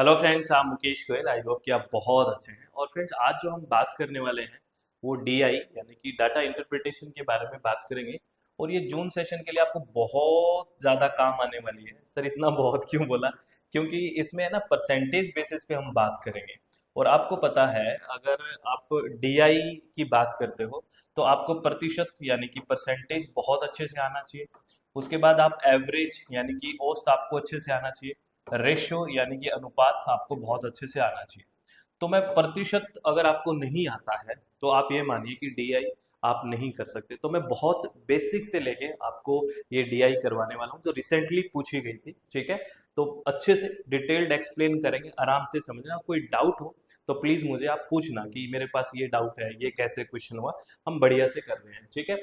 Hello friends, आप Mukesh Goyal. I hope कि आप बहुत अच्छे हैं। और फ्रेंड्स, आज जो हम बात करने वाले हैं वो डीआई यानी कि डाटा इंटरप्रिटेशन के बारे में बात करेंगे। और ये जून सेशन के लिए आपको बहुत ज़्यादा काम आने वाली है। सर, इतना बहुत क्यों बोला? क्योंकि इसमें है ना, परसेंटेज बेसिस पे हम बात करेंगे। और आपको पता है, अगर आप डीआई की बात करते हो तो आपको प्रतिशत यानी कि परसेंटेज बहुत अच्छे से आना चाहिए। उसके बाद आप एवरेज यानी कि औसत आपको अच्छे से आना चाहिए। रेशियो यानी कि अनुपात आपको बहुत अच्छे से आना चाहिए। तो मैं प्रतिशत अगर आपको नहीं आता है तो आप ये मानिए कि डीआई आप नहीं कर सकते। तो मैं बहुत बेसिक से लेके आपको ये डीआई करवाने वाला हूँ, जो रिसेंटली पूछी गई थी। ठीक है, तो अच्छे से डिटेल्ड एक्सप्लेन करेंगे, आराम से समझना। कोई डाउट हो तो प्लीज मुझे आप पूछना कि मेरे पास ये डाउट है, ये कैसे क्वेश्चन हुआ। हम बढ़िया से कर रहे हैं, ठीक है।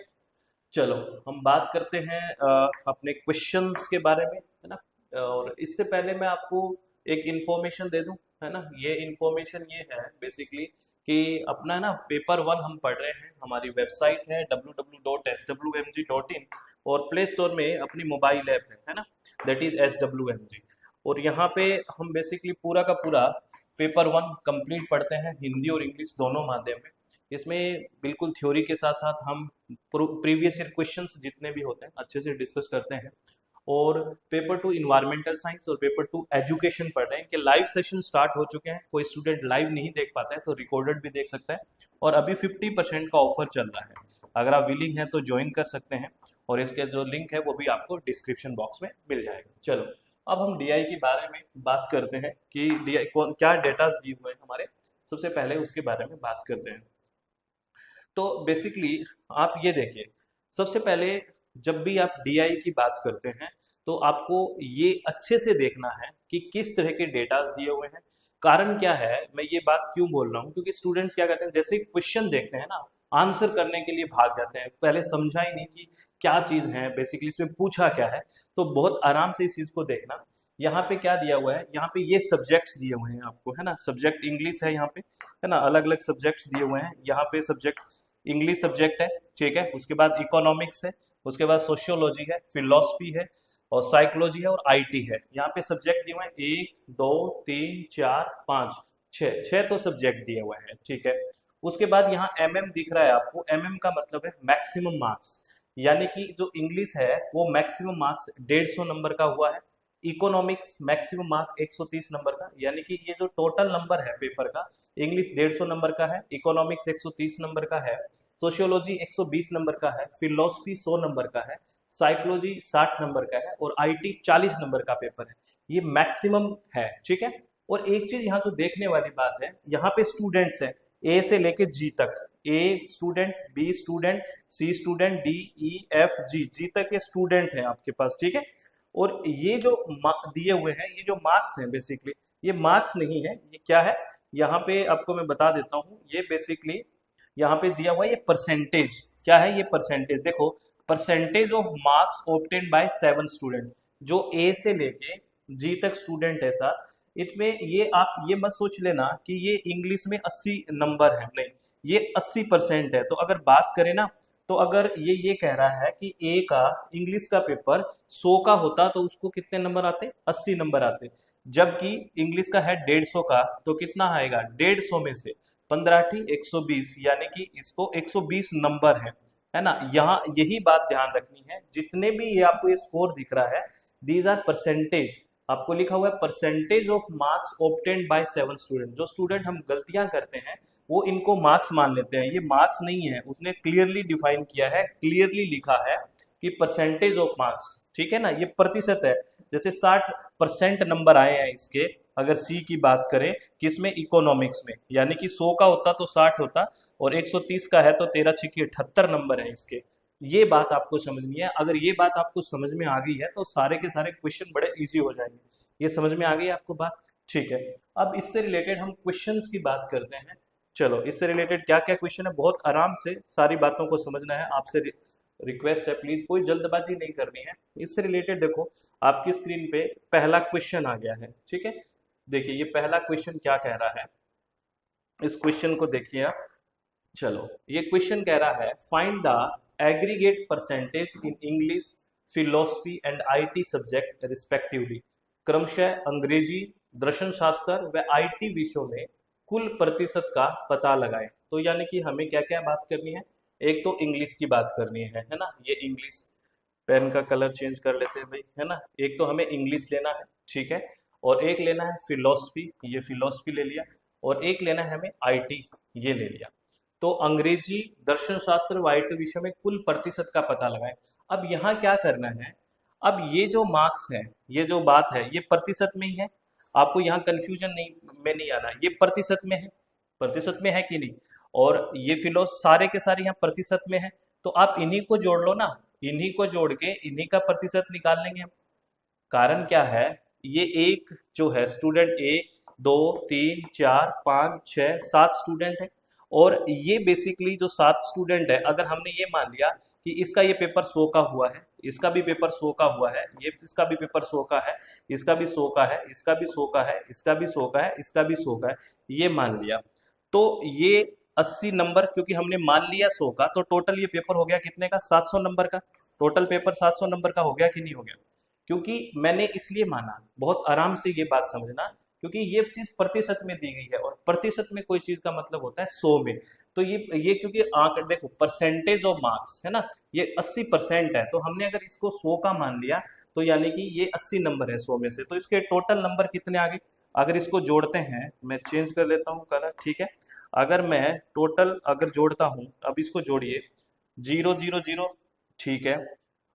चलो, हम बात करते हैं अपने क्वेश्चंस के बारे में, है ना। और इससे पहले मैं आपको एक इंफॉर्मेशन दे दूं, है ना। ये इंफॉर्मेशन ये है बेसिकली कि अपना ना पेपर वन हम पढ़ रहे हैं। हमारी वेबसाइट है www.swmg.in और प्ले स्टोर में अपनी मोबाइल ऐप है ना, दैट इज SWMG। और यहाँ पे हम बेसिकली पूरा का पूरा पेपर वन कंप्लीट पढ़ते हैं, हिंदी और इंग्लिश दोनों माध्यम में। इसमें बिल्कुल थ्योरी के साथ साथ हम प्रीवियस ईयर क्वेश्चंस जितने भी होते हैं अच्छे से डिस्कस करते हैं। और पेपर टू इन्वायरमेंटल साइंस और पेपर टू एजुकेशन पढ़ रहे हैं कि लाइव सेशन स्टार्ट हो चुके हैं। कोई स्टूडेंट लाइव नहीं देख पाता है तो रिकॉर्डेड भी देख सकता है। और अभी 50% का ऑफर चल रहा है। अगर आप विलिंग हैं तो ज्वाइन कर सकते हैं। और इसके जो लिंक है वो भी आपको डिस्क्रिप्शन बॉक्स में मिल जाएगा। चलो, अब हम डीआई के बारे में बात करते हैं कि डीआई क्या डेटा दिए हुए हैं हमारे। सबसे पहले उसके बारे में बात करते हैं। तो बेसिकली आप ये देखिए, सबसे पहले जब भी आप डीआई की बात करते हैं तो आपको ये अच्छे से देखना है कि किस तरह के डेटास दिए हुए हैं। कारण क्या है, मैं ये बात क्यों बोल रहा हूँ, क्योंकि स्टूडेंट्स क्या करते हैं, जैसे क्वेश्चन देखते हैं ना, आंसर करने के लिए भाग जाते हैं, पहले समझा ही नहीं कि क्या चीज़ है, बेसिकली इसमें पूछा क्या है। तो बहुत आराम से इस चीज़ को देखना। यहाँ पे क्या दिया हुआ है, यहाँ पे ये सब्जेक्ट्स दिए हुए हैं आपको, है ना। सब्जेक्ट इंग्लिश है यहाँ पे, है ना। अलग अलग सब्जेक्ट्स दिए हुए हैं यहाँ पे। सब्जेक्ट इंग्लिश सब्जेक्ट है, ठीक है। उसके बाद इकोनॉमिक्स है, उसके बाद सोशियोलॉजी है, फिलोसफी है, और साइकोलॉजी है, और आईटी है। यहाँ पे सब्जेक्ट दिए हुए हैं 1 2 3 4 5 6, छह तो सब्जेक्ट दिए हुए हैं, ठीक है। उसके बाद यहाँ एमएम दिख रहा है आपको। एमएम का मतलब है मैक्सिमम मार्क्स, यानी कि जो इंग्लिश है वो मैक्सिमम मार्क्स 150 नंबर का हुआ है। इकोनॉमिक्स मैक्सिमम मार्क 130 नंबर का, यानी कि ये जो टोटल नंबर है पेपर का, इंग्लिश 150 नंबर का है, इकोनॉमिक्स 130 नंबर का है, सोशियोलॉजी 120 नंबर का है, फिलोसफी 100 नंबर का है, साइकोलॉजी 60 नंबर का है, और आईटी 40 नंबर का पेपर है। ये मैक्सिमम है, ठीक है। और एक चीज यहाँ जो देखने वाली बात है, यहाँ पे स्टूडेंट्स हैं ए से लेके जी तक। A student, B student, C student, D, E, F, G, G तक के स्टूडेंट हैं आपके पास, ठीक है। और ये जो दिए हुए हैं, ये जो मार्क्स हैं बेसिकली, ये मार्क्स नहीं है, ये क्या है, यहाँ पे आपको मैं बता देता हूँ। ये बेसिकली यहाँ पे दिया हुआ है, ये परसेंटेज क्या है, ये परसेंटेज देखो। Percentage of marks obtain bye 7 student, जो ए से लेके जी तक स्टूडेंट है सर। इसमें ये आप ये मत सोच लेना कि ये इंग्लिश में 80 नंबर है, नहीं, ये 80% है। तो अगर बात करें ना, तो अगर ये कह रहा है कि ए का इंग्लिश का पेपर 100 का होता तो उसको कितने नंबर आते, 80 नंबर आते। जबकि इंग्लिश का है 150 का, तो कितना आएगा, 150 में से 15 120, यानी कि इसको 120 नंबर है ना। यहाँ यही बात ध्यान रखनी है। जितने भी ये आपको ये स्कोर दिख रहा है, दीज आर परसेंटेज। आपको लिखा हुआ है percentage of marks obtained by 7 student. जो स्टूडेंट हम गलतियां करते हैं वो इनको मार्क्स मान लेते हैं, ये मार्क्स नहीं है। उसने क्लियरली डिफाइन किया है, क्लियरली लिखा है कि परसेंटेज ऑफ मार्क्स, ठीक है ना। ये प्रतिशत है। जैसे 60% नंबर आए हैं इसके, अगर सी की बात करें किसमें, इकोनॉमिक्स में, यानी कि 100 का होता तो 60 होता, और 130 का है तो 13 छिकी 78 नंबर है इसके। ये बात आपको समझनी है। अगर ये बात आपको समझ में आ गई है तो सारे के सारे क्वेश्चन बड़े इजी हो जाएंगे। ये समझ में आ गई आपको बात, ठीक है। अब इससे रिलेटेड हम क्वेश्चंस की बात करते हैं। चलो, इससे रिलेटेड क्या क्या क्वेश्चन है, बहुत आराम से सारी बातों को समझना है। आपसे रिक्वेस्ट है, प्लीज कोई जल्दबाजी नहीं करनी है। इससे रिलेटेड देखो, आपकी स्क्रीन पे पहला क्वेश्चन आ गया है, ठीक है। देखिए ये पहला क्वेश्चन क्या कह रहा है, इस क्वेश्चन को देखिए आप। चलो, ये क्वेश्चन कह रहा है, find the aggregate percentage in English, philosophy and IT subject respectively. क्रमशः अंग्रेजी, दर्शन शास्त्र व आईटी विषयों में कुल प्रतिशत का पता लगाएं। तो यानी कि हमें क्या क्या बात करनी है, एक तो इंग्लिश की बात करनी है ना, ये इंग्लिश, पेन का कलर चेंज कर लेते हैं भाई, है ना। एक तो हमें इंग्लिश लेना है, ठीक है, और एक लेना है फिलोसफी, ये फिलोसफी ले लिया, और एक लेना है हमें आईटी, ये ले लिया। तो अंग्रेजी, दर्शन शास्त्र व आईटी विषय में कुल प्रतिशत का पता लगाएं। अब यहाँ क्या करना है, अब ये जो मार्क्स है, ये जो बात है, ये प्रतिशत में ही है, आपको यहाँ कंफ्यूजन नहीं में नहीं आना, ये प्रतिशत में है, प्रतिशत में है कि नहीं, और ये फिलोस सारे के सारे यहाँ प्रतिशत में है, तो आप इन्हीं को जोड़ लो ना, इन्हीं को जोड़ के इन्हीं का प्रतिशत निकाल लेंगे हम। कारण क्या है, ये एक जो है स्टूडेंट ए, 2 3 4 5 6 7 स्टूडेंट है, और ये बेसिकली जो 7 स्टूडेंट है, अगर हमने ये मान लिया कि इसका ये पेपर 100 का हुआ है, इसका भी पेपर 100 का हुआ है, ये इसका भी पेपर 100 का है, इसका भी 100 का है, इसका भी 100 का है, इसका भी 100 का है, इसका भी 100 का है, ये मान लिया, तो ये 80 नंबर, क्योंकि हमने मान लिया 100 का, तो टोटल ये पेपर हो गया कितने का, 700 नंबर का। टोटल पेपर 700 नंबर का हो गया कि नहीं हो गया, क्योंकि मैंने इसलिए माना, बहुत आराम से ये बात समझना, क्योंकि ये चीज प्रतिशत में दी गई है, और प्रतिशत में कोई चीज का मतलब होता है 100 में। तो ये क्योंकि आंक देखो, परसेंटेज ऑफ मार्क्स है ना, ये 80% है, तो हमने अगर इसको 100 का मान लिया, तो यानी कि ये 80 नंबर है 100 में से, तो इसके टोटल नंबर कितने आ गए। अगर इसको जोड़ते हैं, मैं चेंज कर लेता हूँ कलर, ठीक है, अगर मैं टोटल अगर जोड़ता हूँ, अब इसको जोड़िए, 0 0 0, ठीक है,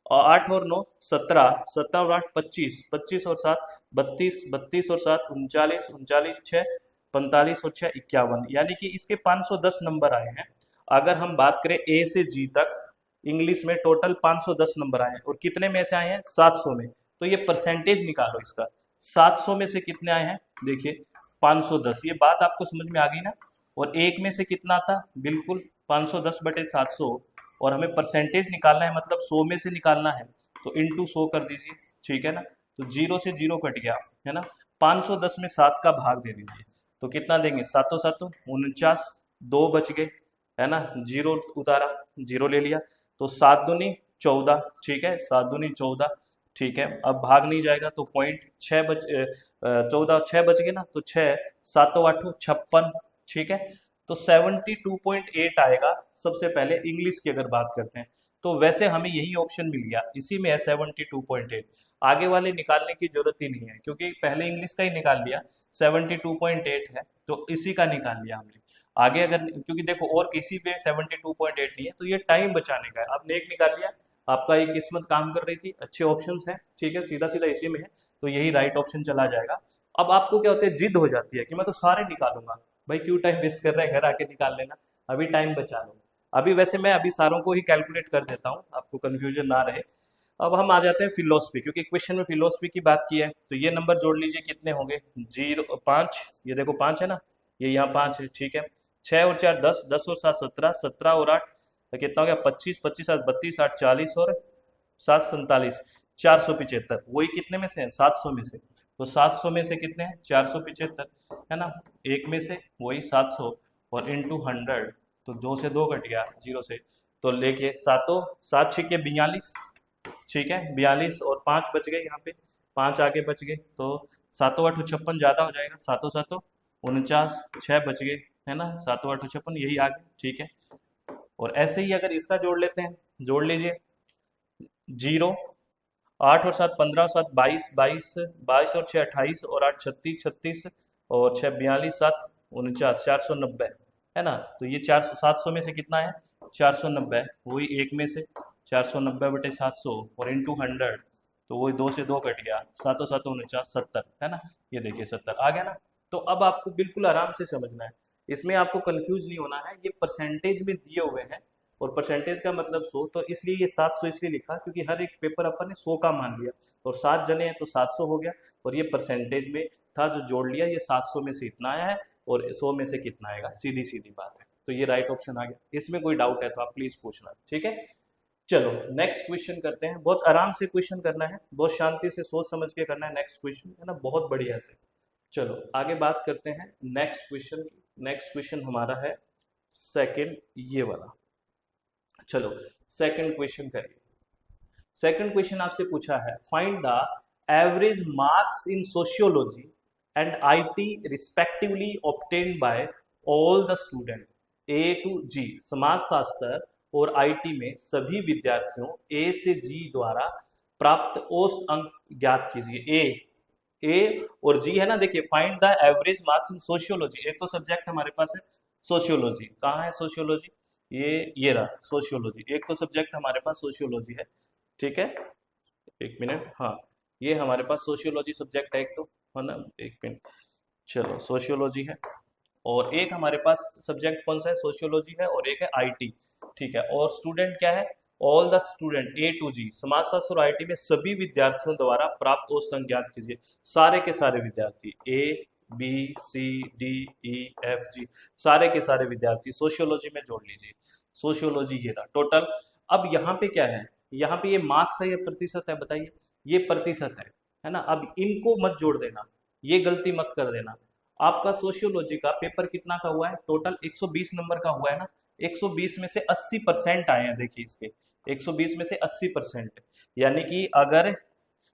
और 8 और 9 17, 17 और 8 25, 25 और 7 32, 32 और 7 49, 49 6 45 और 6 51, यानी कि इसके 510 नंबर आए हैं। अगर हम बात करें ए से जी तक इंग्लिश में टोटल 510 नंबर आए हैं, और कितने में से आए हैं, 700 में। तो ये परसेंटेज निकालो इसका, 700 में से कितने आए हैं, देखिए 510, ये बात आपको समझ में आ गई ना। और एक में से कितना आता, बिल्कुल 510/700, और हमें परसेंटेज निकालना है, मतलब 100 में से निकालना है, तो इंटू 100 कर दीजिए, ठीक है ना, तो 0 से 0 कट गया, है ना, 510 में 7 का भाग दे दीजिए, तो कितना देंगे, 7 7 49, 2 बच गए, है ना, 0 उतारा, 0 ले लिया, तो 7 दूनी 14, ठीक है, 7 दूनी 14, ठीक है, अब भाग नहीं जाएगा, तो पॉइंट 6 बच 14 6 बच गए ना, तो 6 7 8 56, ठीक है, तो 72.8 आएगा सबसे पहले इंग्लिश की अगर बात करते हैं। तो वैसे हमें यही ऑप्शन मिल गया, इसी में है 72.8, आगे वाले निकालने की जरूरत ही नहीं है, क्योंकि पहले इंग्लिश का ही निकाल लिया, 72.8 है, तो इसी का निकाल लिया हमने। आगे अगर, क्योंकि देखो और किसी पे 72.8 नहीं है, तो ये टाइम बचाने का है, आपने एक निकाल लिया, आपका ये किस्मत काम कर रही थी, अच्छे ऑप्शंस हैं, ठीक है, सीधा सीधा इसी में है, तो यही राइट ऑप्शन चला जाएगा। अब आपको क्या होता है, जिद हो जाती है कि मैं तो सारे निकालूंगा, भाई क्यों टाइम वेस्ट कर रहा है, घर आके निकाल लेना, अभी टाइम बचा लो। अभी वैसे मैं अभी सारों को ही कैलकुलेट कर देता हूँ, आपको कंफ्यूजन ना रहे। अब हम आ जाते हैं फिलोसफी, क्योंकि क्वेश्चन में फिलोसफी की बात की है, तो ये नंबर जोड़ लीजिए, कितने होंगे, 0 5, ये देखो 5 है ना, ये यहाँ 5 है, ठीक है, 6 और 4 10, 10 और 7 17, 17 और 8 तो कितना हो गया, 25, 25 7 32, 8 40 और 7 47, 475, वही कितने में से है, 700 में से, तो 700 में से कितने हैं, 475, है ना, एक में से वही 700, और इंटू 100, तो 2 से 2 कट गया, 0 से, तो लेके सातों 7 छिके 42, ठीक है, 42 और 5 बच गए, यहाँ पे 5 आगे बच गए, तो 7 8 56 ज़्यादा हो जाएगा, 7 7 49, 6 बच गए, है ना, 7 8 56 यही आ गए, ठीक है। और ऐसे ही अगर इसका जोड़ लेते हैं, जोड़ लीजिए, 0 8 और 7 15 और 7 22, 22 22 और 6 28, और 8 36 36, और 6 42, 7 49, 490, है ना, तो ये 400 700 में से कितना है, 490, वही एक में से 490/700, और इंटू 100, तो वही 2 से 2 कट गया, 7 7 49 70, है ना, ये देखिए 70 आ गया ना। तो अब आपको बिल्कुल आराम से समझना है, इसमें आपको कंफ्यूज नहीं होना है, ये परसेंटेज में दिए हुए हैं, और परसेंटेज का मतलब 100, तो इसलिए ये 700 इसलिए लिखा, क्योंकि हर एक पेपर अपन ने 100 का मान लिया, और 7 जने हैं तो 700 हो गया, और ये परसेंटेज में था जो जोड़ लिया, ये 700 में से इतना आया है, और 100 में से कितना आएगा, सीधी सीधी बात है, तो ये राइट ऑप्शन आ गया। इसमें कोई डाउट है तो आप प्लीज पूछना, ठीक है। चलो नेक्स्ट क्वेश्चन करते हैं, बहुत आराम से क्वेश्चन करना है, बहुत शांति से सोच समझ के करना है नेक्स्ट क्वेश्चन, है ना, बहुत बढ़िया से। चलो आगे बात करते हैं नेक्स्ट क्वेश्चन की। नेक्स्ट क्वेश्चन हमारा है सेकंड, ये वाला। चलो सेकंड क्वेश्चन करिए। सेकंड क्वेश्चन आपसे पूछा है, find the average marks in sociology and IT respectively obtained by all the student A to G। समाजशास्त्र और IT में सभी विद्यार्थियों A से G द्वारा प्राप्त औसत अंक ज्ञात कीजिए। ए और जी है ना, देखिए find the average marks in sociology. एक तो सब्जेक्ट हमारे पास है सोशियोलॉजी, कहाँ है सोशियोलॉजी, ये रहा सोशियोलॉजी, एक तो सब्जेक्ट हमारे पास सोशियोलॉजी है, ठीक है। एक मिनट, हाँ ये हमारे पास सोशियोलॉजी सब्जेक्ट है एक तो, है ना, एक मिनट, चलो सोशियोलॉजी है। और एक हमारे पास सब्जेक्ट कौन सा है, सोशियोलॉजी है, और एक है आईटी, ठीक है। और स्टूडेंट क्या है, all the student A to G, समाजशास्त्र और आईटी में सभी विद्यार्थियों द्वारा प्राप्त औसत अंक ज्ञात कीजिए। सारे के सारे विद्यार्थी A B C D E F G, सारे के सारे विद्यार्थी सोशियोलॉजी में जोड़ लीजिए। सोशियोलॉजी ये रहा टोटल। अब यहाँ पे क्या है, यहाँ पे ये मार्क्स है या प्रतिशत है, बताइए, ये प्रतिशत है ना। अब इनको मत जोड़ देना, ये गलती मत कर देना। आपका सोशियोलॉजी का पेपर कितना का हुआ है, टोटल 120 नंबर का हुआ है ना। 120 में से 80% आए हैं, देखिए इसके 120 में से 80%, यानी कि अगर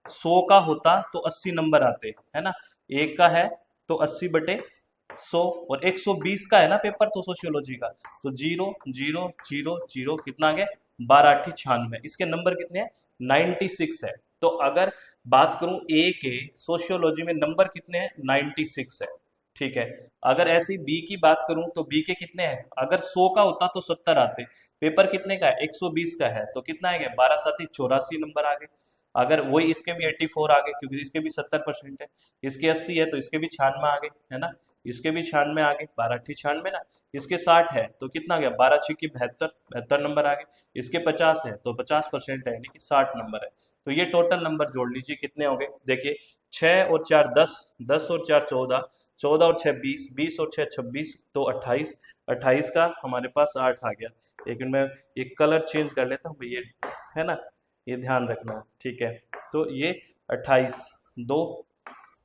100 का होता तो 80 नंबर आते, है ना। एक का है तो 80/100, और 120 का है ना पेपर तो सोशियोलॉजी का, तो 0 0 0 0 कितना आ गया, 12×8 = 96। इसके नंबर कितने हैं, 96 है। तो अगर बात करूं ए के सोशियोलॉजी में नंबर कितने हैं, 96 है, ठीक है। अगर ऐसे ही बी की बात करूं तो बी के कितने हैं, अगर 100 का होता तो 70 आते, पेपर कितने का है, 120 का है, तो कितना आएगा, 12×7 = 84 नंबर आ गए। अगर वही इसके भी 84 आ गए, क्योंकि इसके भी 70% है, इसके 80 है तो इसके भी 96 आ गए, है ना, इसके भी 96 आ गए, 12×8 = 96 ना। इसके 60 है तो कितना आ गया, 12×6 = 72, 72 नंबर आ गए। इसके 50 है तो 50% है, यानी कि 60 नंबर है। तो ये टोटल नंबर जोड़ लीजिए कितने हो गए, देखिए 6 और 4 10, 10 और 4 14, 14 और 6 20, 20 और 6 26, तो 28, 28 का हमारे पास 8 आ गया। लेकिन मैं एक कलर चेंज कर लेता हूँ, ये है ना, ये ध्यान रखना, ठीक है। तो ये 28, दो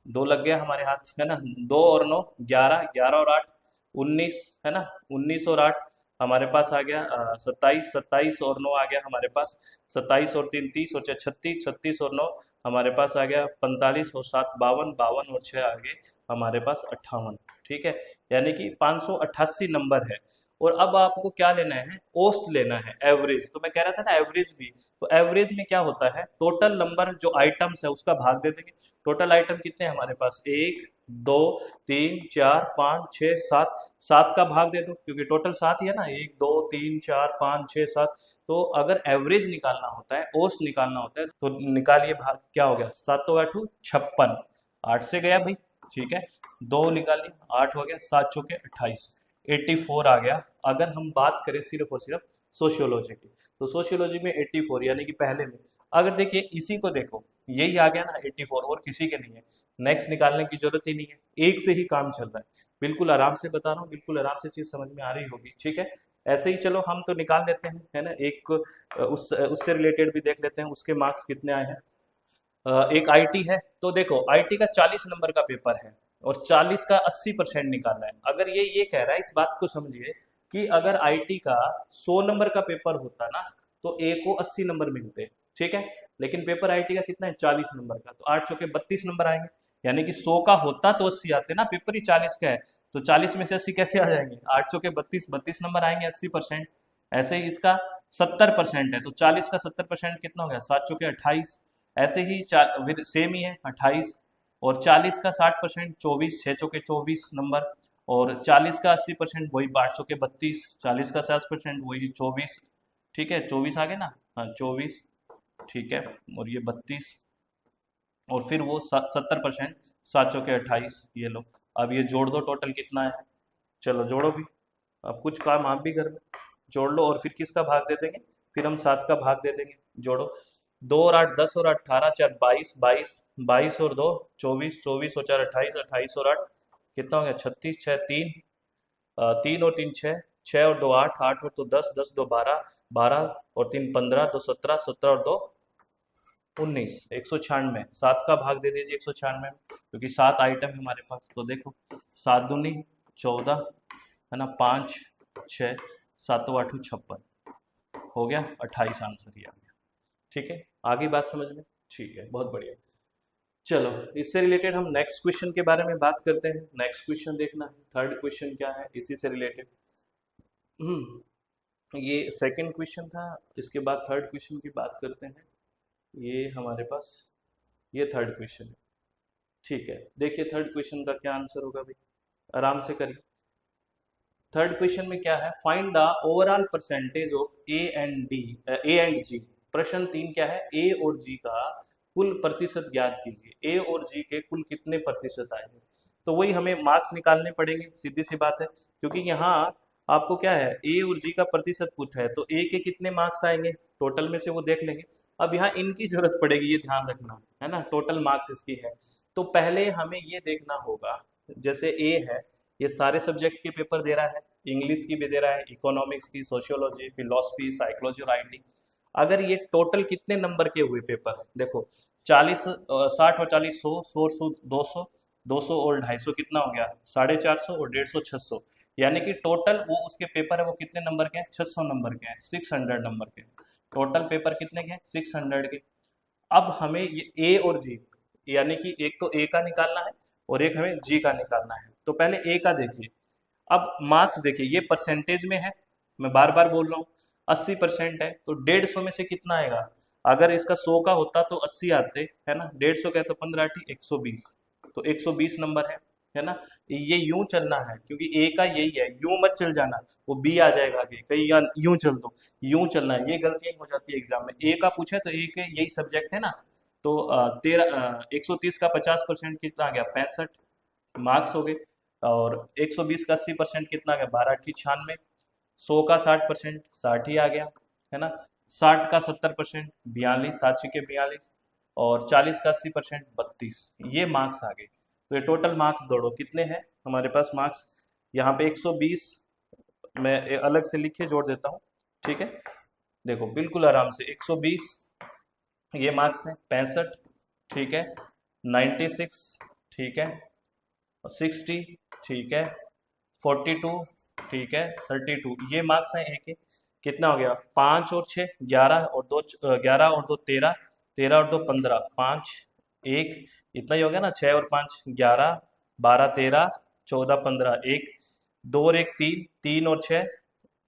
दो लग गया हमारे हाथ, है ना, 2 और 9 11, 11 और 8 19, है ना, 19 और 8 हमारे पास आ गया 27, 27 और 9 आ गया हमारे पास 27 और 3 30 और 6 36, 36 और 9 हमारे पास आ गया 45 और 7 52, 52 और 6 आ गए हमारे पास 58, ठीक है। यानी कि 588 नंबर है। और अब आपको क्या लेना है, औसत लेना है, एवरेज। तो मैं कह रहा था ना एवरेज भी, तो एवरेज में क्या होता है, टोटल नंबर जो आइटम्स है उसका भाग दे देंगे। टोटल आइटम कितने हैं हमारे पास, 1 2 3 4 5 6 7, 7 का भाग दे दो, क्योंकि टोटल 7 ही है ना, 1 2 3 4 5 6 7। तो अगर एवरेज निकालना होता है, औसत निकालना होता है, तो निकालिए भाग, क्या हो गया, 7 × 8 = 56, 8 से गया भाई, ठीक है। 2 निकालिए, 8 हो गया, 7 चौके 28, 84 आ गया। अगर हम बात करें सिर्फ और सिर्फ सोशियोलॉजी की, तो सोशियोलॉजी में 84, यानी कि पहले में। अगर देखिए इसी को देखो, यही आ गया ना 84, और किसी के नहीं है, नेक्स्ट निकालने की जरूरत ही नहीं है, एक से ही काम चल रहा है। बिल्कुल आराम से बता रहा हूँ, बिल्कुल आराम से चीज समझ में आ रही होगी, ठीक है। ऐसे ही चलो हम तो निकाल लेते हैं, है ना, एक उससे रिलेटेड भी देख लेते हैं, उसके मार्क्स कितने आए हैं। एक आईटी है, तो देखो आईटी का 40 नंबर का पेपर है, और 40 का 80% निकालना है। अगर ये कह रहा है, इस बात को समझिए कि अगर आईटी का 100 नंबर का पेपर होता ना, तो ए को 80 नंबर मिलते, ठीक है। लेकिन पेपर आईटी का कितना है, 40 नंबर का, तो 8 चौके 32 नंबर आएंगे। यानी कि 100 का होता तो 80 आते ना, पेपर ही 40 का है, तो 40 में से 80 कैसे आ जाएंगे, 8 चौके 32, 32 नंबर आएंगे, 80%। ऐसे ही इसका 70% है, तो 40 का 70% कितना हो गया, 7 चौके 28। ऐसे ही फिर सेम ही है 28, और 40 का 60% 24, 6 चौके 24 नंबर, और 40 का 80% वही 8 चौके 32, 40 का 60% वही 24, ठीक है, 24 आ गए ना, हाँ 24, ठीक है। और ये 32, और फिर वो 70%, 7 चौके 28, ये लो। अब ये जोड़ दो, टोटल कितना है, चलो जोड़ो भी, अब कुछ काम आप भी कर लो, जोड़ लो, और फिर किसका भाग दे देंगे, फिर हम 7 का भाग दे देंगे, जोड़ो। 2 और 8 10 और 18, 4 22, 22, 22 और 2 24, 24 और 4 28, 28 और 8 कितना हो गया, 36, 6 3, 3 और 3 6, 6 और 2 8, 8 और 2 10, 10 2 12, 12 और 3 15, 2 17, 17 और 2 19, 196, 7 का भाग दे दीजिए 196 में, क्योंकि 7 आइटम है हमारे पास। तो देखो 7 दूनी 14, है ना, 5 6 7 8 56, हो गया 28 आंसर ही आ गया, ठीक है। आगे बात समझ में, ठीक है, बहुत बढ़िया। चलो, इससे रिलेटेड हम नेक्स्ट क्वेश्चन के बारे में बात करते हैं। नेक्स्ट क्वेश्चन देखना, थर्ड क्वेश्चन क्या है इसी से रिलेटेड। ये सेकंड क्वेश्चन था, इसके बाद थर्ड क्वेश्चन की बात करते हैं। ये हमारे पास ये थर्ड क्वेश्चन है। ठीक है, देखिए थर्ड क्वेश्चन का क्या आंसर होगा भाई, आराम से करिए। थर्ड क्वेश्चन में क्या है, find the overall percentage of A and G. प्रश्न 3 क्या है, ए और जी का कुल प्रतिशत ज्ञात कीजिए। ए और जी के कुल कितने प्रतिशत आए हैं, तो वही हमें मार्क्स निकालने पड़ेंगे, सीधी सी बात है। क्योंकि यहाँ आपको क्या है, ए और जी का प्रतिशत पूछा है, तो ए के कितने मार्क्स आएंगे टोटल में से वो देख लेंगे। अब यहाँ इनकी जरूरत पड़ेगी, ये ध्यान रखना है ना, टोटल मार्क्स इसकी है। तो पहले हमें ये देखना होगा, जैसे ए है, ये सारे सब्जेक्ट के पेपर दे रहा है, इंग्लिश की भी दे रहा है, इकोनॉमिक्स की, सोशियोलॉजी, फिलोसफी, साइकोलॉजी और आईटी। अगर ये टोटल कितने नंबर के हुए पेपर, देखो 40 60 और 40 100 100 100 200 200 और 250 कितना हो गया, 450 और 150 600। यानी कि टोटल वो उसके पेपर है वो कितने नंबर के हैं, 600 नंबर के हैं, 600 नंबर के। टोटल पेपर कितने के हैं, 600 के। अब हमें ये ए और जी, यानी कि एक तो ए का निकालना है और एक हमें जी का निकालना है। तो पहले ए का देखिए। अब मार्क्स देखिए, ये परसेंटेज में है, मैं बार बार बोल रहा हूँ, 80% है, तो 150 में से कितना आएगा। अगर इसका 100 का होता तो 80 आते, है ना, 150 का है तो 15 8 120, तो 120 नंबर है ना। ये यूं चलना है, क्योंकि ए का यही है, यूं मत चल जाना, वो बी आ जाएगा आगे कहीं, या यूं चल दो, यूं चलना है। ये गलतियां हो जाती है एग्जाम में। ए का पूछे तो ए के यही सब्जेक्ट है ना, तो 130 का 50% कितना आ गया, 65 मार्क्स हो गए। और 120 का 80% कितना आ गया, 12 की 96। 100 का 60% 60 ही आ गया, है ना। 60 का 70% 42, 7 के 42। और 40 का 80% 32, ये मार्क्स आ गए। तो ये टोटल मार्क्स दौड़ो कितने हैं हमारे पास मार्क्स, यहाँ पे 120 मैं अलग से लिख के जोड़ देता हूँ, ठीक है। देखो बिल्कुल आराम से, 120 ये मार्क्स है, 65 ठीक है, 96 ठीक है, 60 ठीक है, 42 ठीक है, 32 ये मार्क्स हैं एक एक। कितना हो गया, 5 और 6 11 और 2 11 और 2 13, 13 और 2 15, 5 1, इतना ही हो गया ना, 6 और 5 11, 12 13 14 15 1, 2 और 1 3, 3 और 6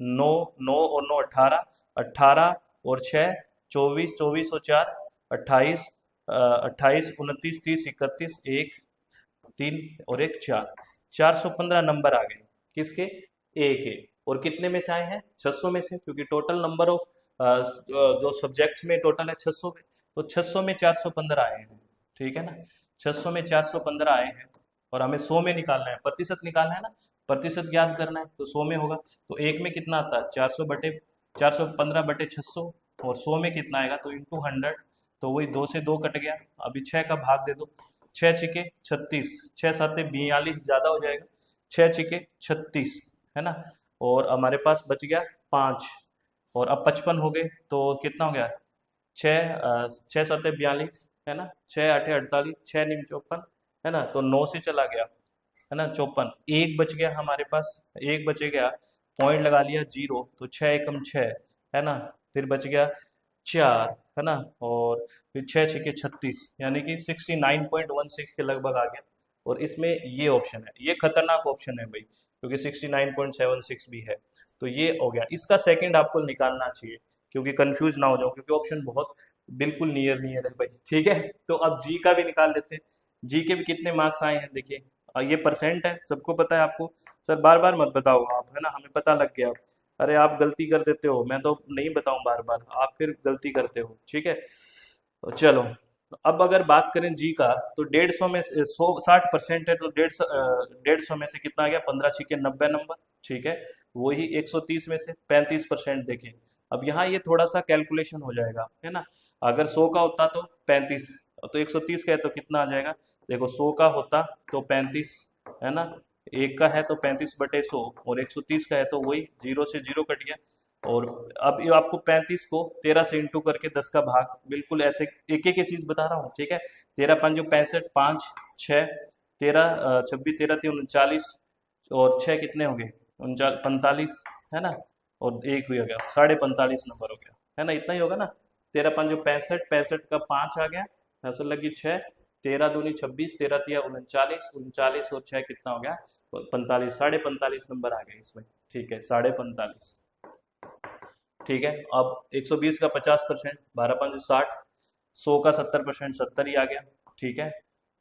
9, 9 और 9 18, 18 और 6 24, 24 और 4 28, 28 29 30 31 1 3 और 1 4, 415 नंबर आ गए किसके, ए के। और कितने में से आए हैं, 600 में से, क्योंकि टोटल नंबर ऑफ जो सब्जेक्ट्स में टोटल है 600 में, तो 600 में 415 आए हैं, ठीक है ना। 600 में 415 आए हैं, और हमें 100 में निकालना है, प्रतिशत निकालना है ना, प्रतिशत ज्ञात करना है, तो 100 में होगा। तो एक में कितना आता है, 415 बटे 600, और 100 में कितना आएगा, तो इंटू 100, तो वही 2 से 2 कट गया। अभी 6 का भाग दे दो, 6 छिके 36, 6 साते 42 ज्यादा हो जाएगा, 6 छिके 36, है ना। और हमारे पास बच गया 5, और अब 55 हो गए, तो कितना हो गया, 6 साते 42, है ना, 6 आठे 48, 6 नीम 54, है ना, तो 9 से चला गया, है ना, 54, एक बच गया हमारे पास, एक बचे गया, पॉइंट लगा लिया 0, तो 6 एकम 6, है ना, फिर बच गया 4, है ना, और फिर 6 छिके 36, यानी कि 69.16 के लगभग आ गया। और इसमें ये ऑप्शन है, ये खतरनाक ऑप्शन है भाई, क्योंकि 69.76 भी है। तो ये हो गया, इसका सेकंड आपको निकालना चाहिए, क्योंकि कंफ्यूज ना हो जाओ, क्योंकि ऑप्शन बहुत बिल्कुल नियर नियर है भाई, ठीक है। तो अब जी का भी निकाल लेते हैं। जी के भी कितने मार्क्स आए हैं देखिए, ये परसेंट है, सबको पता है आपको। सर बार बार मत बताओ आप, है ना, हमें पता लग गया। अरे आप गलती कर देते हो, मैं तो नहीं बताऊं बार बार, आप फिर गलती करते हो, ठीक है। तो चलो, अब अगर बात करें जी का, तो 150 में से 60% है, तो 150 में से कितना आ गया, 15 छिके 90 नंबर, ठीक है। वही 130 में से 35% देखें। अब यहाँ ये थोड़ा सा कैलकुलेशन हो जाएगा, है ना। अगर 100 का होता तो 35, तो 130 का है तो कितना आ जाएगा, देखो 100 का होता तो 35, है ना, एक का है तो 35/100, और 130 का है तो वही 0 से 0 कट गया। और अब ये आपको 35 को 13 से इंटू करके 10 का भाग, बिल्कुल ऐसे एक एक चीज बता रहा हूँ, ठीक है। 13 पंजो 65, 5 6 13 26 13 3 39, और 6 कितने हो गए, 45, है ना, और एक भी हो गया, 45.5 नंबर हो गया, है ना, इतना ही होगा ना। 13 पंजो 65, 65 का 5 आ गया, ऐसा लगी 6, 13 दूनी 26, 13 तिया 39, 39 और 6 कितना हो गया? 45, 45.5 नंबर आ गए इसमें। ठीक है, 45.5। ठीक है, अब 120 का 50%, 12×5 = 60, 100 का 70%, 70 ही आ गया। ठीक है,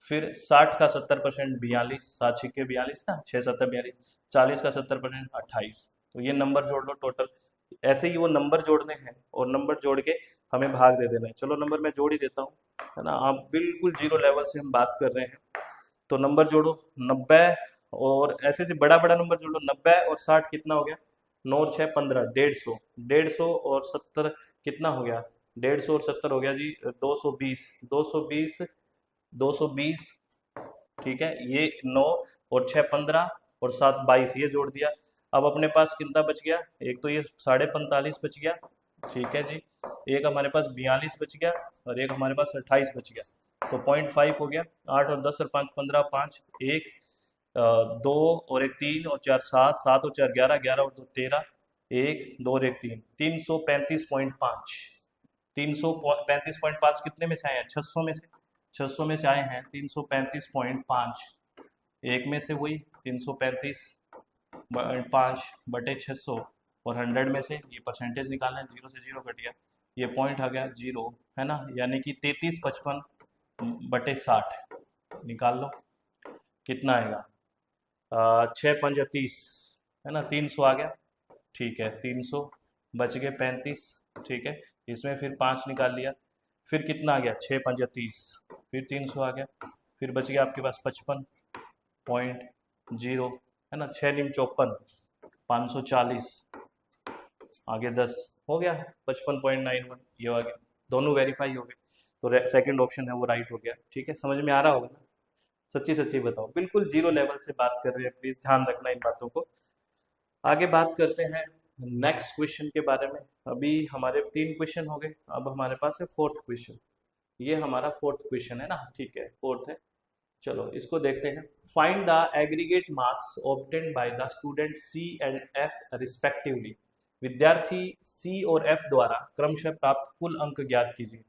फिर 60 का 70%, 42, 7 छिक्के 42 ना, 6 7 42, 40 का 70%, 28। तो ये नंबर जोड़ लो टोटल। ऐसे ही वो नंबर जोड़ने हैं और नंबर जोड़ के हमें भाग दे देना है। चलो नंबर मैं जोड़ ही देता हूँ, है ना। आप बिल्कुल जीरो लेवल से हम बात कर रहे हैं, तो नंबर जोड़ो। 90 और ऐसे से बड़ा बड़ा नंबर जोड़ो। 90 और 60 कितना हो गया? 9 और 6 15, 150। 150 और 70 कितना हो गया? 150 और 70 हो गया जी 220। 220, 220। ठीक है, ये 9 और 6 15 और 7 22, ये जोड़ दिया। अब अपने पास कितना बच गया? एक तो ये 45.5 बच गया। ठीक है जी, एक हमारे पास 42 बच गया और एक हमारे पास 28 बच गया। तो 0.5 हो गया। 8 और 10 और 5 15, 5 1 2 और एक 3 और 4 7, 7 और 4 11, 11 और 2 13, 1 2 और एक 3, 335.5। 335.5 कितने में से आए हैं? 600 में से। 600 में से आए हैं 335.5। एक में से वही 335.5/600 और 100 में से ये परसेंटेज निकालना है। 0 से 0 कट गया, ये पॉइंट आ गया 0, है ना। यानी कि 3355/60 निकाल लो, कितना आएगा? 6×5 = 30, है ना। 300 आ गया। ठीक है, 300 बच गए 35। ठीक है, इसमें फिर 5 निकाल लिया, फिर कितना आ गया? 6×5 = 30, फिर 300 आ गया, फिर बच गया आपके पास 55.0, है ना। 6×9 = 54, 540, आगे 10 हो गया 55.91, ये आ गया। दोनों वेरीफाई हो गए, तो सेकंड ऑप्शन है वो राइट हो गया। ठीक है, समझ में आ रहा होगा ना? सच्ची सच्ची बताओ, बिल्कुल जीरो लेवल से बात कर रहे हैं, प्लीज ध्यान रखना इन बातों को। आगे बात करते हैं नेक्स्ट क्वेश्चन के बारे में। अभी हमारे 3 क्वेश्चन हो गए, अब हमारे पास है फोर्थ क्वेश्चन। ये हमारा फोर्थ क्वेश्चन है ना। ठीक है, फोर्थ है। चलो इसको देखते हैं। Find the aggregate marks obtained by the student C and F respectively. विद्यार्थी सी और एफ द्वारा क्रमशः प्राप्त कुल अंक ज्ञात कीजिए।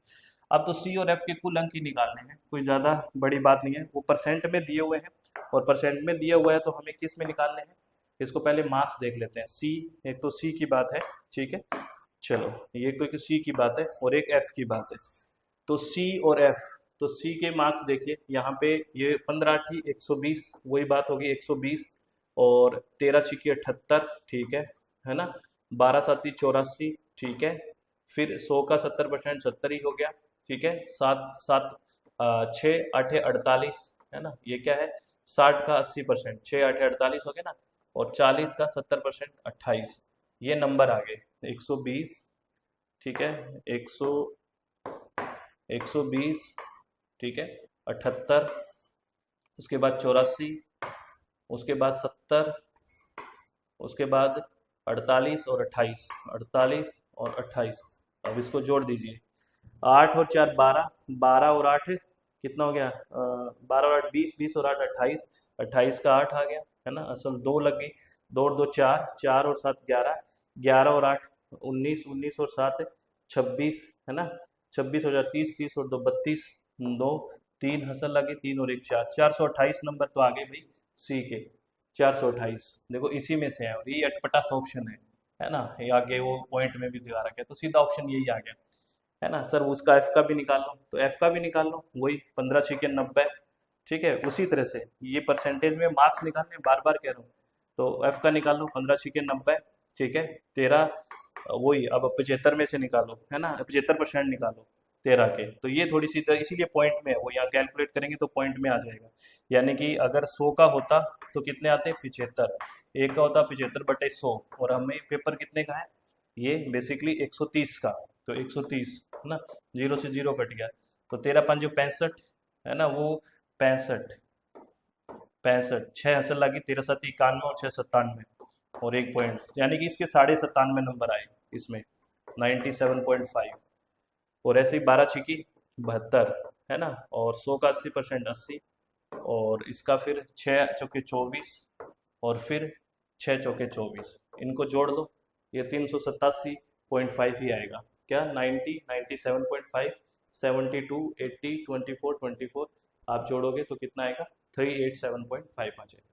अब तो सी और एफ के कुल अंक ही निकालने हैं, कोई ज़्यादा बड़ी बात नहीं है। वो परसेंट में दिए हुए हैं और परसेंट में दिया हुआ है तो हमें किस में निकालने हैं? इसको पहले मार्क्स देख लेते हैं। सी, एक तो सी की बात है। ठीक है, चलो ये तो एक सी की बात है और एक एफ की बात है। तो सी और एफ, तो सी के मार्क्स देखिए यहाँ पे, ये 15×8 = 120, वही बात होगी 120, और 13×6 = 78। ठीक है ना। 12×7 = 84। ठीक है, फिर 100 का 70% 70 ही हो गया। ठीक है, 7 7 6 8 48, है ना। ये क्या है? 60 का 80%, 6 8 48 हो गया ना। और 40 का 70% 28, ये नंबर आ गए 120। ठीक है, 100 120। ठीक है, 78, उसके बाद 84, उसके बाद 70, उसके बाद 48 और 28, 48 और 28। अब इसको जोड़ दीजिए। 8 और 4 12, 12 और 8 कितना हो गया? 12 और 8 20, 20 और 8 28, 28 का 8 आ गया, है ना। असल 2 लग गई, 2 और 2 4, 4 और 7 11, 11 और 8 19, 19 और 7 26, है ना। 26 हो जाए 30, 30 और 2 32, 2 3 हंसल लगे, 3 और 1 4, 428 नंबर तो आ गए भाई सी के। 428 देखो इसी में से है और ये अटपटा सा ऑप्शन है ना। ये आगे वो पॉइंट में भी दिखा रखा है, तो सीधा ऑप्शन यही आ गया, है ना। सर उसका एफ का भी निकाल लो, तो एफ का भी निकाल लो, वही 15×6 = 90। ठीक है, उसी तरह से ये परसेंटेज में मार्क्स निकालने, बार बार कह रहा हूँ। तो एफ का निकाल लो 15×6 = 90। ठीक है, 13, वही अब 75 में से निकालो, है ना। 75% निकालो 13 के, तो ये थोड़ी सी इसीलिए पॉइंट में है, वो यहाँ कैलकुलेट करेंगे तो पॉइंट में आ जाएगा। यानी कि अगर 100 का होता तो कितने आते? 75। एक का होता 75/100, और हमें पेपर कितने का है? ये बेसिकली 130 का, तो 130, है ना। 0 से 0 कट गया, तो 13×5 = 65, है ना। वो 65, 65, 6 हंसल लगी, 13×7 = 91 और 6 97, और एक पॉइंट, यानी कि इसके 97.5 नंबर आए इसमें, 97.5। और ऐसे ही 12×6 = 72, है ना। और 100 का 80% 80, और इसका फिर 6×4 = 24, और फिर 6×4 = 24, इनको जोड़ लो, ये 387.5 ही आएगा। क्या? 90, 97.5, 72, 80, 24, 24, आप जोड़ोगे तो कितना आएगा, 387.5 आ जाएगा।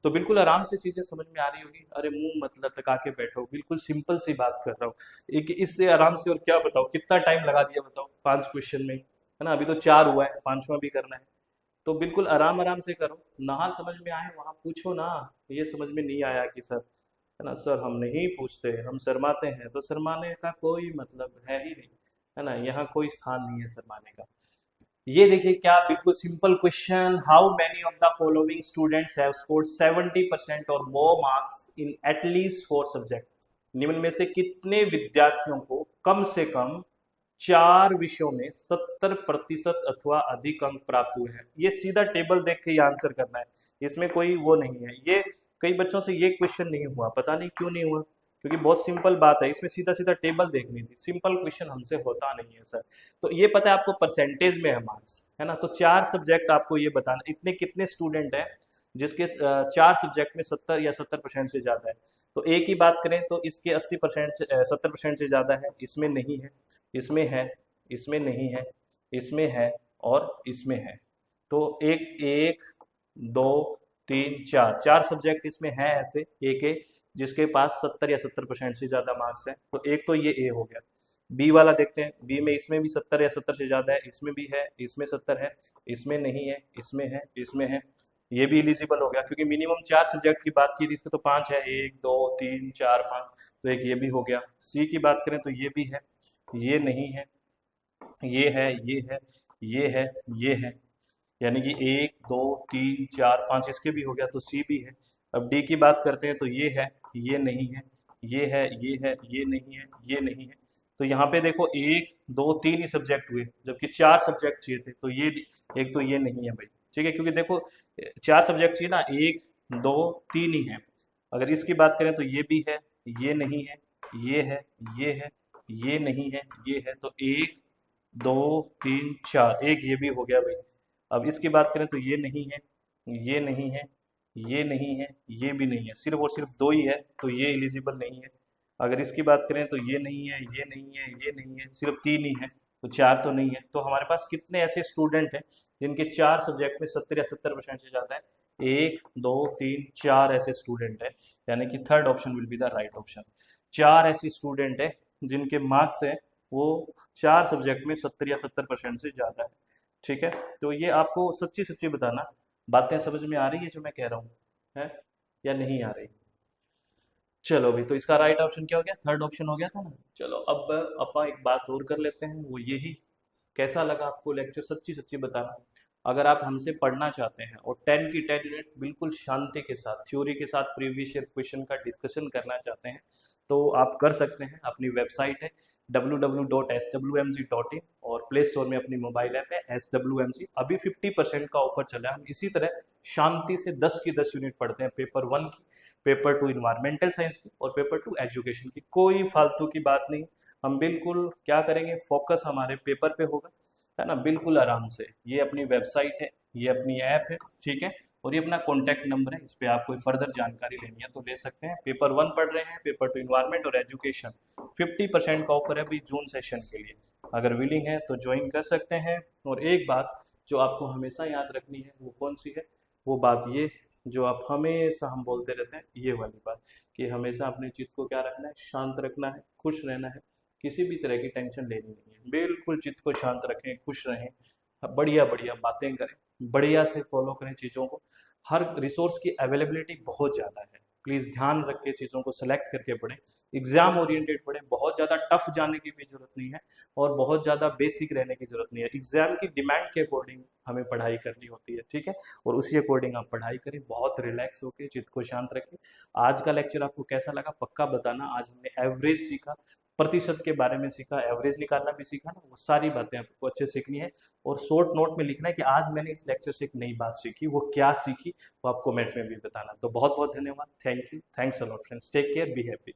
तो बिल्कुल आराम से चीजें समझ में आ रही होगी। अरे मुंह मतलब लगा के बैठो, बिल्कुल सिंपल सी बात कर रहा हूँ। एक इससे आराम से और क्या बताओ, कितना टाइम लगा दिया बताओ 5 क्वेश्चन में, है ना। अभी तो 4 हुआ है, पांचवा भी करना है। तो बिल्कुल आराम आराम से करो, ना समझ में आए वहां पूछो ना। ये समझ में नहीं आया कि सर, है ना सर हम नहीं पूछते, हम शर्माते हैं, तो शर्माने का कोई मतलब है ही नहीं, है ना। यहाँ कोई स्थान नहीं है शर्माने का। ये देखिए क्या बिल्कुल simple question, how many of the following students have scored 70% और more marks in at least 4 subject. निम्न में से कितने विद्यार्थियों को कम से कम 4 विषयों में 70% अथवा अधिक अंक प्राप्त हुए हैं। ये सीधा टेबल देख के ये आंसर करना है, इसमें कोई वो नहीं है। ये कई बच्चों से ये क्वेश्चन नहीं हुआ, पता नहीं क्यों नहीं हुआ, क्योंकि बहुत सिंपल बात है, इसमें सीधा सीधा टेबल देखनी थी। सिंपल क्वेश्चन हमसे होता नहीं है सर। तो ये पता है आपको परसेंटेज में है मार्क्स, है ना। तो 4 सब्जेक्ट आपको ये बताना, इतने कितने स्टूडेंट हैं जिसके 4 सब्जेक्ट में 70 या 70% से ज्यादा है। तो एक ही बात करें तो इसके 80%, 70% से ज्यादा है, इसमें नहीं है, इसमें है, इसमें नहीं है, इसमें है और इसमें है। तो एक एक, दो, तीन, चार, 4 सब्जेक्ट इसमें है ऐसे एक एक जिसके पास 70 या 70% से ज्यादा मार्क्स है। तो एक तो ये ए हो गया। बी वाला देखते हैं, बी में इसमें भी 70 या 70 से ज्यादा है, इसमें भी है, इसमें 70 है, इसमें नहीं है, इसमें है, इसमें है। ये भी एलिजिबल हो गया क्योंकि मिनिमम 4 सब्जेक्ट की बात की थी, इसके तो 5 है, 1 2 3 4 5, तो एक ये भी हो गया। सी की बात करें तो ये भी है, ये नहीं है, ये है, ये है, ये है, ये है, यानी कि 1 2 3 4 5 इसके भी हो गया, तो सी भी है। अब डी की बात करते हैं तो ये है, ये नहीं है, ये है, ये है, ये नहीं है, ये नहीं है। तो यहाँ पे देखो 1 2 3 ही सब्जेक्ट हुए, जबकि 4 सब्जेक्ट चाहिए थे। तो ये एक तो ये नहीं है भाई, ठीक है, क्योंकि देखो 4 सब्जेक्ट चाहिए ना, 1 2 3 ही है। अगर इसकी बात करें तो ये भी है, ये नहीं है, ये है, ये है, ये नहीं है, ये है। तो 1 2 3 4, एक ये भी हो गया भाई। अब इसकी बात करें तो ये नहीं है, ये नहीं है, ये नहीं है, ये भी नहीं है, सिर्फ और सिर्फ 2 ही है, तो ये एलिजिबल नहीं है। अगर इसकी बात करें तो ये नहीं है, ये नहीं है, ये नहीं है, सिर्फ 3 ही है, तो 4 तो नहीं है। तो हमारे पास कितने ऐसे स्टूडेंट हैं जिनके 4 सब्जेक्ट में 70 या 70% से ज़्यादा है? 1 2 3 4 ऐसे स्टूडेंट है, यानी कि third option will be the right option. 4 ऐसे स्टूडेंट है जिनके मार्क्स है वो 4 सब्जेक्ट में 70 या 70% से ज़्यादा है, ठीक है। तो ये आपको सच्ची सच्ची बताना, बातें समझ में आ रही है जो मैं कह रहा हूँ, है या नहीं आ रही। चलो भाई, तो इसका राइट ऑप्शन क्या हो गया, थर्ड ऑप्शन हो गया था ना। चलो अब अपन एक बात और कर लेते हैं, वो यही, कैसा लगा आपको लेक्चर, सच्ची सच्ची बताना। अगर आप हमसे पढ़ना चाहते हैं और 10 की 10 मिनट बिल्कुल शांति के साथ थ्योरी के साथ प्रीवियस ईयर क्वेश्चन का डिस्कशन करना चाहते हैं, तो आप कर सकते हैं। अपनी वेबसाइट है www.swmg.in और प्ले स्टोर में अपनी मोबाइल ऐप है SWMG। अभी 50% का ऑफर चला है। हम इसी तरह शांति से 10 की 10 यूनिट पढ़ते हैं, पेपर 1 की, पेपर 2 इन्वायरमेंटल साइंस की और पेपर 2 एजुकेशन की। कोई फालतू की बात नहीं, हम बिल्कुल क्या करेंगे, फोकस हमारे पेपर पे होगा, है ना, बिल्कुल आराम से। ये अपनी वेबसाइट है, ये अपनी ऐप है, ठीक है, और ये अपना कॉन्टैक्ट नंबर है, इस पर आप कोई फर्दर जानकारी लेनी है तो ले सकते हैं। पेपर 1 पढ़ रहे हैं, पेपर 2 इन्वायरमेंट और एजुकेशन, 50% का ऑफर है अभी जून सेशन के लिए। अगर विलिंग है तो ज्वाइन कर सकते हैं। और एक बात जो आपको हमेशा याद रखनी है, वो कौन सी है, वो बात ये जो आप हमेशा हम बोलते रहते हैं, ये वाली बात, कि हमेशा अपने चित्त को क्या रखना है, शांत रखना है, खुश रहना है, किसी भी तरह की टेंशन लेनी नहीं है। बिल्कुल चित्त को शांत रखें, खुश रहें, बढ़िया बढ़िया बातें करें, बढ़िया से फॉलो करें चीज़ों को। हर रिसोर्स की अवेलेबिलिटी बहुत ज़्यादा है, प्लीज़ ध्यान रख के चीज़ों को सेलेक्ट करके पढ़ें। एग्जाम ओरिएंटेड पढ़ें, बहुत ज़्यादा टफ जाने की भी जरूरत नहीं है और बहुत ज़्यादा बेसिक रहने की जरूरत नहीं है। एग्जाम की डिमांड के अकॉर्डिंग हमें पढ़ाई करनी होती है, ठीक है, और उसी अकॉर्डिंग आप पढ़ाई करें, बहुत रिलैक्स होकर चित्त को शांत रखें। आज का लेक्चर आपको कैसा लगा पक्का बताना। आज हमने एवरेज सीखा, प्रतिशत के बारे में सीखा, एवरेज निकालना भी सीखा ना, वो सारी बातें आपको अच्छे सीखनी है और शॉर्ट नोट में लिखना है कि आज मैंने इस लेक्चर से एक नई बात सीखी, वो क्या सीखी वो आप कमेंट में भी बताना। तो बहुत बहुत धन्यवाद, thank you, thanks a lot friends, take care, be happy.